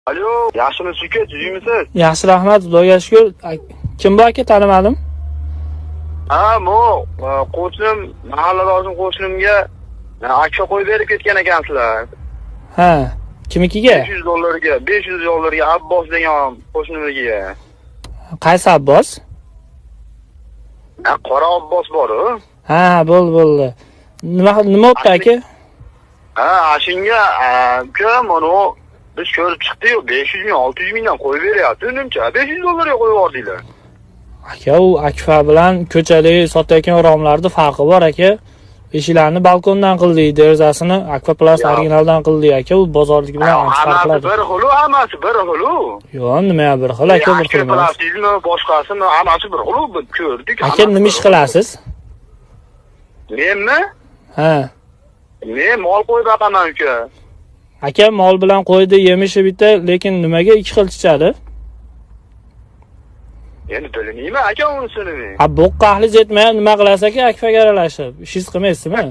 Alo, yaxshimisiz uka, tuzimisiz? Yaxshi, rahmat, Xudoga shukr. Kim bu aka, tanimadim? Ha, qo'shnim, mahalladoshim qo'shnimga akfa qo'yib berib ketgan ekansizlar. Ha, kimnikiga? $500 Abbos degan qo'shnimnikiga. Qaysi Abbos? Qora Abbos bor-ku. Ha, bo'ldi. Nima bo'pti aka? Ha, shunga uka, mana biz ko'rib chiqdik-yu, 500 ming, 600 mingdan qo'yib beryapti. Nimcha $500 ga qo'yib yubordinglar. Aka, u akfa bilan ko'chalik sotayotgan romlarning farqi bor aka. Eshiklarni balkondan qildik, derazasini Akfa Plus originaldan qildik aka. U bozorniki bilan hammasi bir xil. Yo'q, nima bir xil aka, bir xil. Akfa Plus'mi, boshqasimi, hammasi bir xil. Biz ko'rdik. Aka, nima ish qilasiz? Menmi? Ha. Men mol qo'yib boqaman uka. Aka, mol bilan qo'ydi, yemishi bitta, lekin nimaga ikki xil chiqadi? Endi bilmayman aka unisini men. Boqqa ahli yetmayapti, nima qilasiz aka, akfaga aralashib? Ishingiz qilmaysizmi?